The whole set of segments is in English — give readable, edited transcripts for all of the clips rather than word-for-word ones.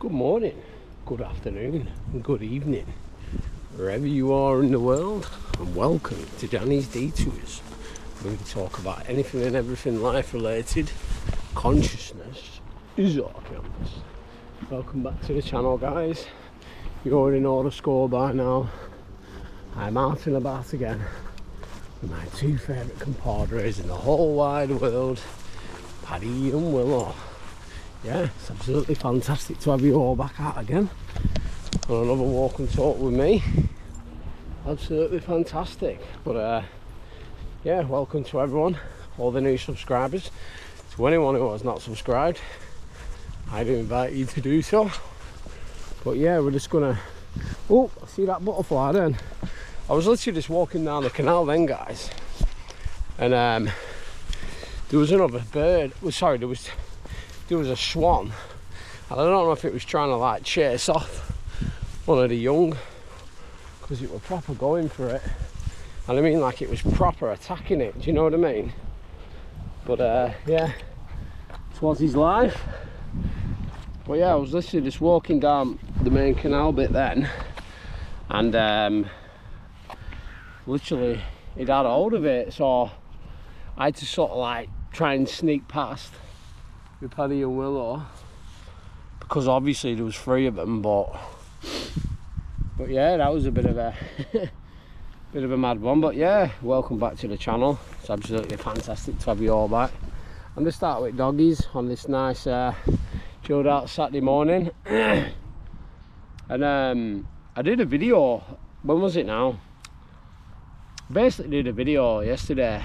Good morning, good afternoon, and good evening, wherever you are in the world, and welcome to Danny's Detours. We're going to talk about anything and everything life related. Consciousness is our canvas. Welcome back to the channel, guys. You already know the score by now. I'm out and about again with my two favourite compadres in the whole wide world, Paddy and Willow. Yeah, it's absolutely fantastic to have you all back out again on another walk and talk with me. Absolutely fantastic. But yeah, welcome to everyone, all the new subscribers. To anyone who has not subscribed, I do invite you to do so. But yeah, we're just gonna, oh, I see that butterfly then. I was literally just walking down the canal then, guys, and there was another bird, sorry, there was a swan, and I don't know if it was trying to like chase off one of the young, because it was proper going for it, and I mean like it was proper attacking it, do you know what I mean? But yeah, it was his life. But yeah, I was literally just walking down the main canal bit then, and literally it had hold of it, so I had to sort of like try and sneak past with Paddy and Willow, because obviously there was three of them. But yeah, that was a bit of a bit of a mad one. But yeah, welcome back to the channel. It's absolutely fantastic to have you all back. I'm gonna start with doggies on this nice chilled out Saturday morning. And I did a video, when was it now? Basically did a video yesterday,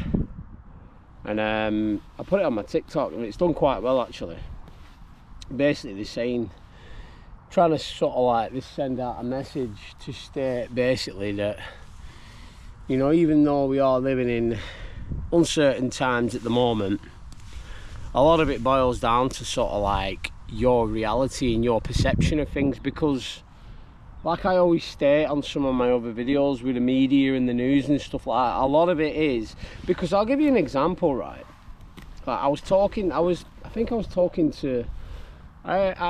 and I put it on my TikTok, and it's done quite well actually. Basically they're saying, trying to sort of like just send out a message to state basically that, you know, even though we are living in uncertain times at the moment, a lot of it boils down to sort of like your reality and your perception of things. Because like I always state on some of my other videos with the media and the news and stuff like that, a lot of it is because, I'll give you an example, right? Like I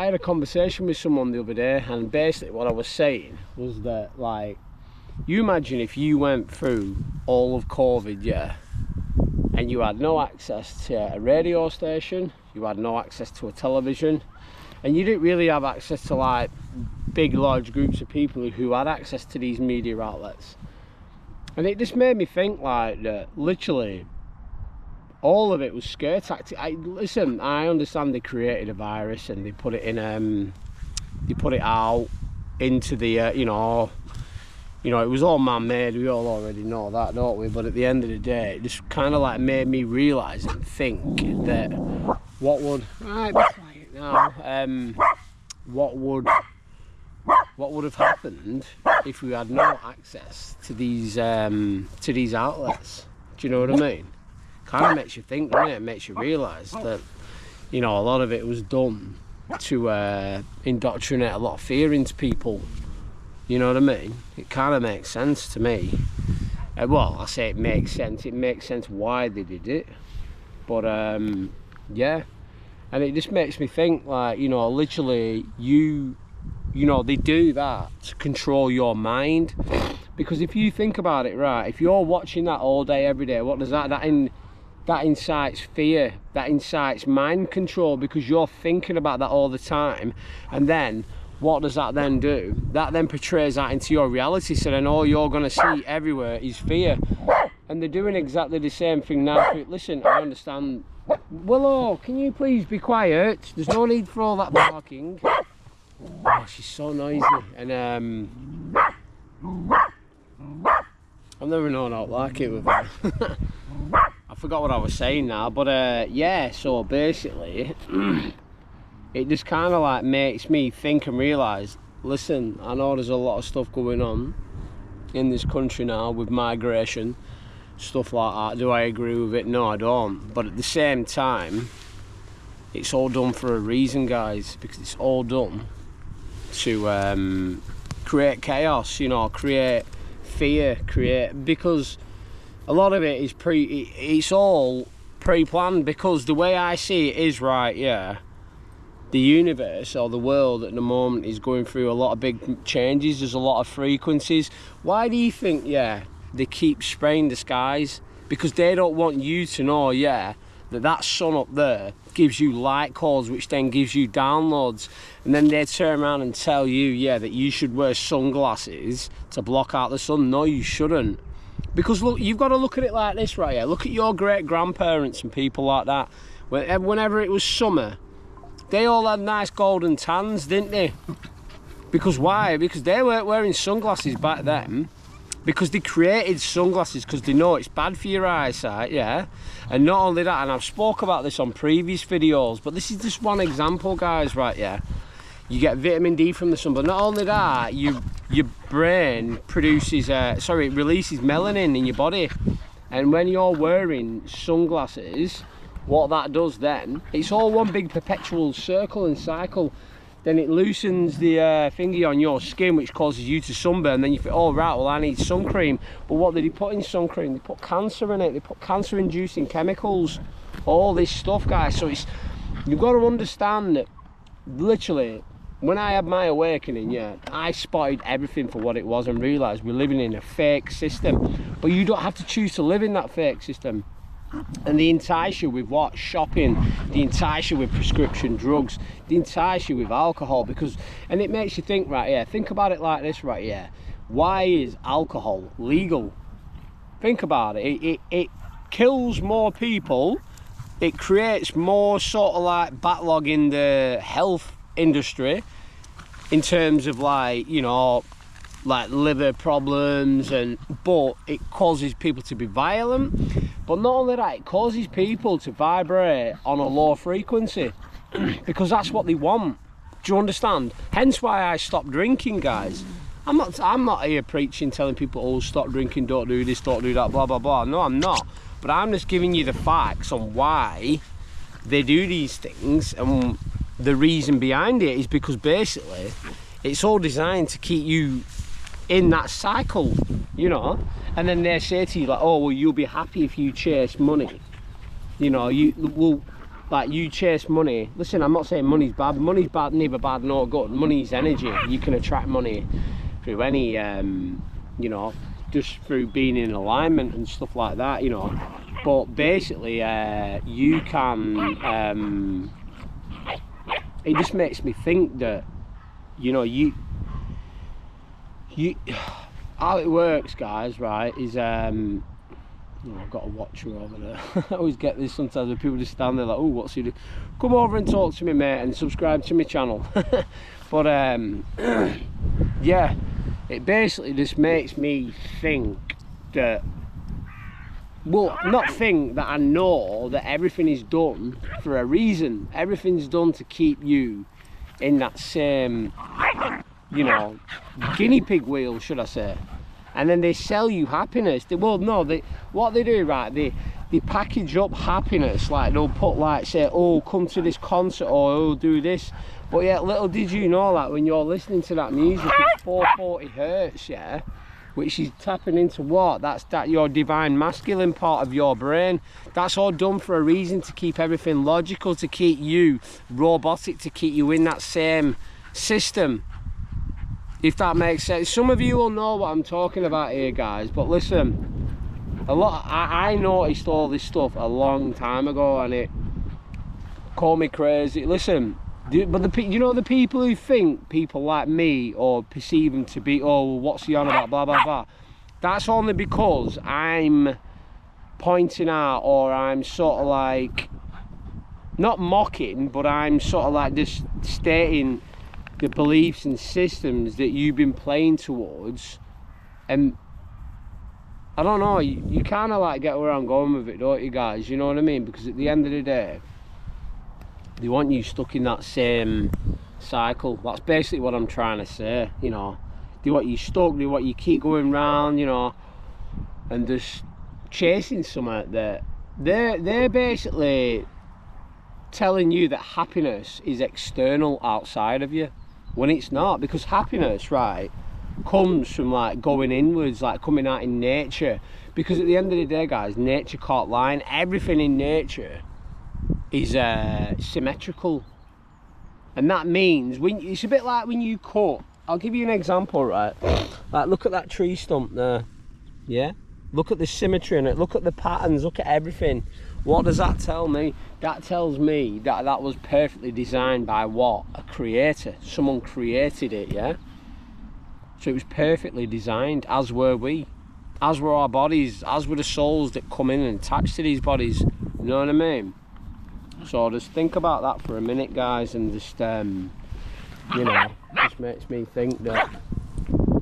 had a conversation with someone the other day, and basically what I was saying was that, like, you imagine if you went through all of COVID, yeah, and you had no access to a radio station, you had no access to a television, and you didn't really have access to like big large groups of people who had access to these media outlets. And it just made me think like that literally all of it was scare tactic. Listen, I understand they created a virus and they put it in they put it out into the you know, it was all man-made, we all already know that, don't we? But at the end of the day, it just kind of like made me realise and think that what would, right, be quiet now, what would have happened if we had no access to these outlets? Do you know what I mean? Kind of makes you think, doesn't it? It makes you realise that, you know, a lot of it was done to indoctrinate a lot of fear into people. You know what I mean? It kind of makes sense to me. Well, I say it makes sense. It makes sense why they did it. But yeah, and it just makes me think, like, you know, literally you know, they do that to control your mind. Because if you think about it, right, if you're watching that all day, every day, what does that incites fear, that incites mind control, because you're thinking about that all the time. And then what does that then do? That then portrays that into your reality, so then all you're going to see everywhere is fear. And they're doing exactly the same thing now. Listen, I understand. Willow, can you please be quiet? There's no need for all that barking. Oh, she's so noisy. And I've never known how to like it with her. I forgot what I was saying now, but yeah, so basically it just kind of like makes me think and realise, listen, I know there's a lot of stuff going on in this country now with migration, stuff like that. Do I agree with it? No, I don't. But at the same time, it's all done for a reason, guys, because it's all done to create chaos, you know, create fear, because a lot of it is it's all pre-planned. Because the way I see it is, right, yeah, the universe or the world at the moment is going through a lot of big changes. There's a lot of frequencies. Why do you think, yeah, they keep spraying the skies? Because they don't want you to know, yeah, that sun up there gives you light codes, which then gives you downloads, and then they turn around and tell you, yeah, that you should wear sunglasses to block out the sun. No, you shouldn't. Because look, you've got to look at it like this, right here. Look at your great grandparents and people like that. Whenever it was summer, they all had nice golden tans, didn't they? Because why? Because they weren't wearing sunglasses back then. Because they created sunglasses because they know it's bad for your eyesight, yeah? And not only that, and I've spoke about this on previous videos, but this is just one example, guys, right, yeah? You get vitamin D from the sun, but not only that, your brain produces, releases melanin in your body. And when you're wearing sunglasses, what that does then, it's all one big perpetual circle and cycle. Then it loosens the thingy on your skin, which causes you to sunburn. Then you think, oh right, well I need sun cream. But what did he put in sun cream? They put cancer in it. They put cancer inducing chemicals, all this stuff, guys. So it's, you've got to understand that literally when I had my awakening, yeah, I spotted everything for what it was and realised we're living in a fake system. But you don't have to choose to live in that fake system. And they entice you with what? Shopping. They entice you with prescription drugs. They entice you with alcohol. Because, and it makes you think, right here, think about it like this, right here. Why is alcohol legal? Think about it. It kills more people. It creates more sort of like backlog in the health industry in terms of like, you know, like liver problems, and but it causes people to be violent. But not only that, it causes people to vibrate on a low frequency because that's what they want. Do you understand? Hence why I stopped drinking, guys. I'm not here preaching, telling people, oh, stop drinking, don't do this, don't do that, blah blah blah. No, I'm not. But I'm just giving you the facts on why they do these things, and the reason behind it is because basically it's all designed to keep you in that cycle, you know. And then they say to you like, oh well, you'll be happy if you chase money, you know, you will, like, you chase money. Listen, I'm not saying money's bad. Money's bad, neither bad nor good. Money's energy. You can attract money through any you know, just through being in alignment and stuff like that, you know. But basically you can it just makes me think that, you know, you how it works, guys, right, is oh, I've got a watcher over there. I always get this sometimes when people just stand there like, oh, what's he do? Come over and talk to me, mate, and subscribe to my channel. But yeah, it basically just makes me think that, well, not think that, I know that everything is done for a reason. Everything's done to keep you in that same, you know, guinea pig wheel, should I say. And then they sell you happiness. Well, no, what they do, right, they package up happiness. Like, they'll put, like, say, oh, come to this concert, or oh, do this. But yeah, little did you know, like, when you're listening to that music, it's 440 hertz, yeah, which is tapping into what? That's your divine masculine part of your brain. That's all done for a reason, to keep everything logical, to keep you robotic, to keep you in that same system, if that makes sense. Some of you will know what I'm talking about here, guys, but listen, I noticed all this stuff a long time ago, and it called me crazy. Listen, but you know, the people who think people like me, or perceive them to be, oh, what's he on about, blah blah blah, that's only because I'm pointing out, or I'm sort of like, not mocking, but I'm sort of like just stating the beliefs and systems that you've been playing towards. And I don't know, you kind of like get where I'm going with it, don't you, guys? You know what I mean? Because at the end of the day, they want you stuck in that same cycle. That's basically what I'm trying to say, you know. They want you stuck, they want you keep going round, you know, and just chasing something that they're basically telling you that happiness is external, outside of you, when it's not. Because happiness, right, comes from like going inwards, like coming out in nature. Because at the end of the day, guys, nature can't lie. Everything in nature is symmetrical. And that means, it's a bit like when you cut. I'll give you an example, right? Like, look at that tree stump there, yeah? Look at the symmetry in it, look at the patterns, look at everything. What does that tell me? That tells me that that was perfectly designed by what? A creator. Someone created it, yeah? So it was perfectly designed, as were we. As were our bodies, as were the souls that come in and attach to these bodies. You know what I mean? So just think about that for a minute, guys, and just, you know, just makes me think that,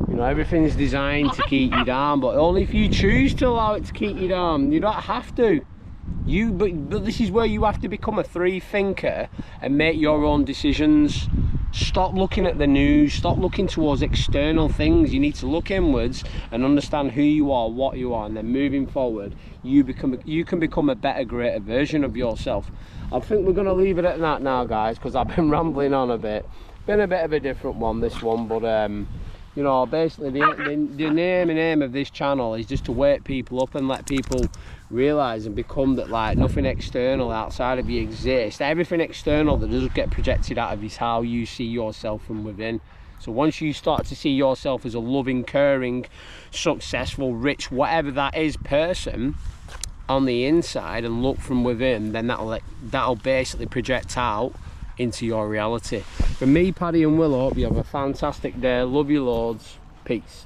you know, everything's designed to keep you down, but only if you choose to allow it to keep you down. You don't have to. But this is where you have to become a free thinker and make your own decisions. Stop looking at the news, stop looking towards external things. You need to look inwards and understand who you are, what you are, and then moving forward, you can become a better, greater version of yourself. I think we're going to leave it at that now, guys, because I've been rambling on a bit. Been a bit of a different one, this one, but you know, basically the name and aim of this channel is just to wake people up and let people realise and become that, like, nothing external outside of you exists. Everything external that does get projected out of you is how you see yourself from within. So once you start to see yourself as a loving, caring, successful, rich, whatever that is, person on the inside, and look from within, then that'll basically project out into your reality. From me, Paddy and Will, I hope you have a fantastic day. Love you loads. Peace.